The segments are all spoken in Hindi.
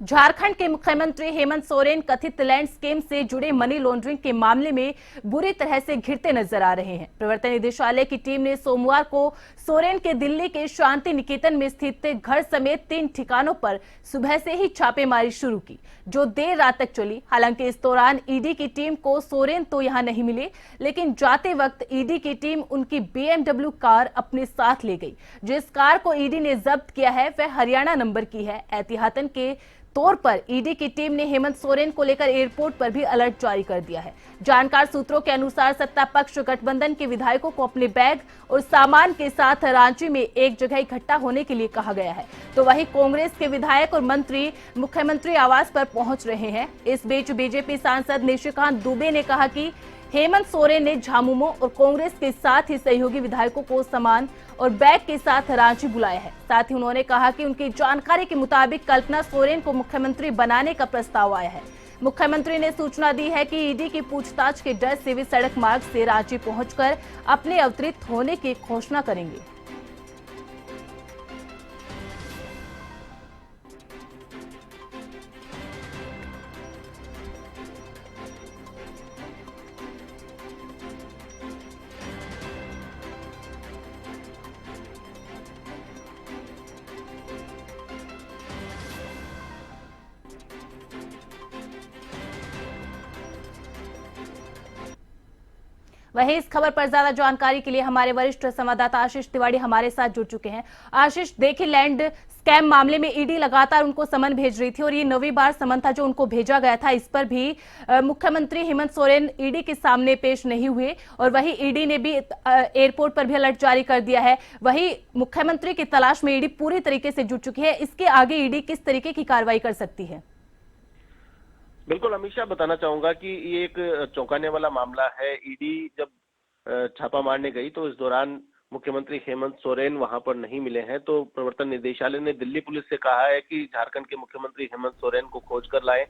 झारखंड के मुख्यमंत्री हेमंत सोरेन कथित लैंड स्कीम से जुड़े मनी लॉन्ड्रिंग के मामले में बुरी तरह से घिरते नजर आ रहे हैं। प्रवर्तन निदेशालय की टीम ने सोमवार को सोरेन के दिल्ली के शांति निकेतन में स्थित घर समेत 3 ठिकानों पर सुबह से ही छापेमारी शुरू की, जो देर रात तक चली। हालांकि इस दौरान ईडी की टीम को सोरेन तो यहां नहीं मिले, लेकिन जाते वक्त ईडी की टीम उनकी BMW कार अपने साथ ले गई। जिस कार को ईडी ने जब्त किया है वह हरियाणा नंबर की है। एहतियातन के तौर पर ईडी की टीम ने हेमंत सोरेन को लेकर एयरपोर्ट पर भी अलर्ट जारी कर दिया है। जानकार सूत्रों के अनुसार सत्ता पक्ष गठबंधन के विधायकों को अपने बैग और सामान के साथ रांची में एक जगह इकट्ठा होने के लिए कहा गया है, तो वहीं कांग्रेस के विधायक और मंत्री मुख्यमंत्री आवास पर पहुंच रहे हैं। इस बीच बीजेपी सांसद निशिकांत दुबे ने कहा कि हेमंत सोरेन ने झामुमो और कांग्रेस के साथ ही सहयोगी विधायकों को सामान और बैग के साथ रांची बुलाया है। साथ ही उन्होंने कहा कि उनकी जानकारी के मुताबिक कल्पना सोरेन को मुख्यमंत्री बनाने का प्रस्ताव आया है। मुख्यमंत्री ने सूचना दी है कि ईडी की पूछताछ के डर से वे सड़क मार्ग से रांची पहुंचकर अपने अवतरित होने की घोषणा करेंगे। वहीं इस खबर पर ज्यादा जानकारी के लिए हमारे वरिष्ठ संवाददाता आशीष तिवारी हमारे साथ जुड़ चुके हैं। आशीष, देखिए लैंड स्कैम मामले में ईडी लगातार उनको समन भेज रही थी और ये 9वीं बार समन था जो उनको भेजा गया था। इस पर भी मुख्यमंत्री हेमंत सोरेन ईडी के सामने पेश नहीं हुए और वहीं ईडी ने भी एयरपोर्ट पर भी अलर्ट जारी कर दिया है। वहीं मुख्यमंत्री की तलाश में ईडी पूरी तरीके से जुट चुकी है। इसके आगे ईडी किस तरीके की कार्रवाई कर सकती है? बिल्कुल अमीषा, बताना चाहूंगा कि ये एक चौंकाने वाला मामला है। ईडी जब छापा मारने गई तो इस दौरान मुख्यमंत्री हेमंत सोरेन वहां पर नहीं मिले हैं, तो प्रवर्तन निदेशालय ने दिल्ली पुलिस से कहा है कि झारखंड के मुख्यमंत्री हेमंत सोरेन को खोज कर लाएं।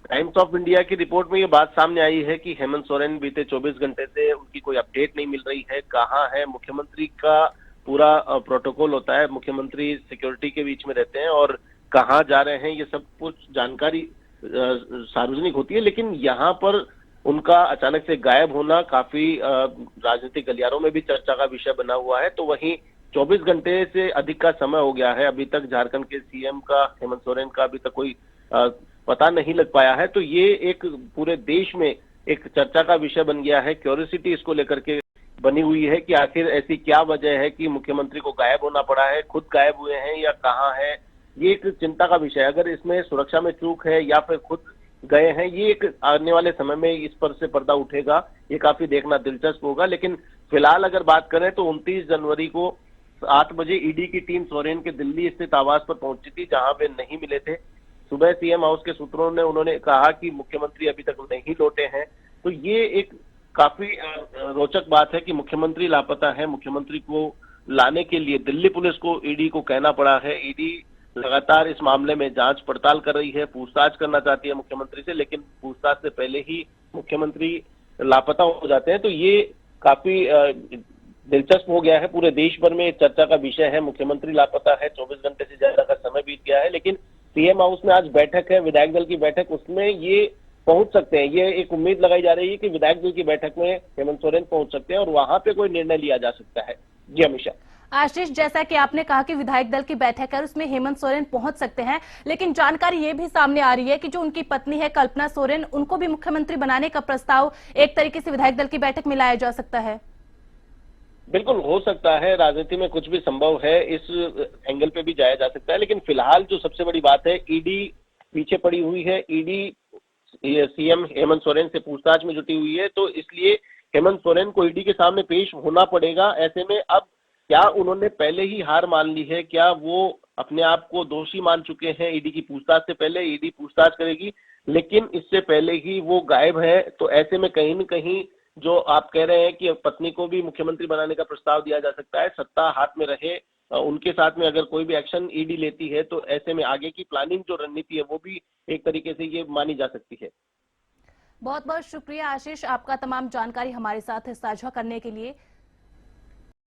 टाइम्स ऑफ इंडिया की रिपोर्ट में ये बात सामने आई है कि हेमंत सोरेन बीते 24 घंटे से उनकी कोई अपडेट नहीं मिल रही है। कहाँ है मुख्यमंत्री का पूरा प्रोटोकॉल होता है, मुख्यमंत्री सिक्योरिटी के बीच में रहते हैं और कहाँ जा रहे हैं ये सब कुछ जानकारी सार्वजनिक होती है, लेकिन यहाँ पर उनका अचानक से गायब होना काफी राजनीतिक गलियारों में भी चर्चा का विषय बना हुआ है। तो वहीं 24 घंटे से अधिक का समय हो गया है, अभी तक झारखंड के सीएम का, हेमंत सोरेन का अभी तक कोई पता नहीं लग पाया है। तो ये एक पूरे देश में एक चर्चा का विषय बन गया है। क्यूरियोसिटी इसको लेकर के बनी हुई है कि आखिर ऐसी क्या वजह है कि मुख्यमंत्री को गायब होना पड़ा है, खुद गायब हुए हैं या कहाँ है। ये एक चिंता का विषय है। अगर इसमें सुरक्षा में चूक है या फिर खुद गए हैं, ये एक आने वाले समय में इस पर से पर्दा उठेगा। ये काफी देखना दिलचस्प होगा। लेकिन फिलहाल अगर बात करें तो 29 जनवरी को 8 बजे ईडी की टीम सोरेन के दिल्ली स्थित आवास पर पहुंची थी, जहां वे नहीं मिले थे। सुबह सीएम हाउस के सूत्रों ने उन्होंने कहा कि मुख्यमंत्री अभी तक नहीं लौटे हैं। तो ये एक काफी रोचक बात है कि मुख्यमंत्री लापता है। मुख्यमंत्री को लाने के लिए दिल्ली पुलिस को ईडी को कहना पड़ा है। ईडी लगातार इस मामले में जांच पड़ताल कर रही है, पूछताछ करना चाहती है मुख्यमंत्री से, लेकिन पूछताछ से पहले ही मुख्यमंत्री लापता हो जाते हैं। तो ये काफी दिलचस्प हो गया है। पूरे देश भर में चर्चा का विषय है। मुख्यमंत्री लापता है, 24 घंटे से ज्यादा का समय बीत गया है, लेकिन सीएम हाउस में आज बैठक है, विधायक दल की बैठक, उसमें ये पहुंच सकते हैं। ये एक उम्मीद लगाई जा रही है कि विधायक दल की बैठक में हेमंत सोरेन पहुंच सकते हैं और वहां पे कोई निर्णय लिया जा सकता है। जी अमीषा। आशीष, जैसा कि आपने कहा कि विधायक दल की बैठक है, उसमें हेमंत सोरेन पहुंच सकते हैं, लेकिन जानकारी ये भी सामने आ रही है कि जो उनकी पत्नी है कल्पना सोरेन, उनको भी मुख्यमंत्री बनाने का प्रस्ताव एक तरीके से विधायक दल की बैठक में लाया जा सकता है। बिल्कुल हो सकता है, राजनीति में कुछ भी संभव है, इस एंगल पे भी जाया जा सकता है। लेकिन फिलहाल जो सबसे बड़ी बात है, ईडी पीछे पड़ी हुई है। ईडी सीएम हेमंत सोरेन से पूछताछ में जुटी हुई है, तो इसलिए हेमंत सोरेन को ईडी के सामने पेश होना पड़ेगा। ऐसे में अब क्या उन्होंने पहले ही हार मान ली है? क्या वो अपने आप को दोषी मान चुके हैं? ईडी की पूछताछ से पहले ईडी पूछताछ करेगी, लेकिन इससे पहले ही वो गायब है। तो ऐसे में कहीं न कहीं जो आप कह रहे हैं कि पत्नी को भी मुख्यमंत्री बनाने का प्रस्ताव दिया जा सकता है, सत्ता हाथ में रहे, उनके साथ में अगर कोई भी एक्शन ईडी लेती है, तो ऐसे में आगे की प्लानिंग जो रणनीति है वो भी एक तरीके से ये मानी जा सकती है। बहुत बहुत शुक्रिया आशीष, आपका तमाम जानकारी हमारे साथ साझा करने के लिए।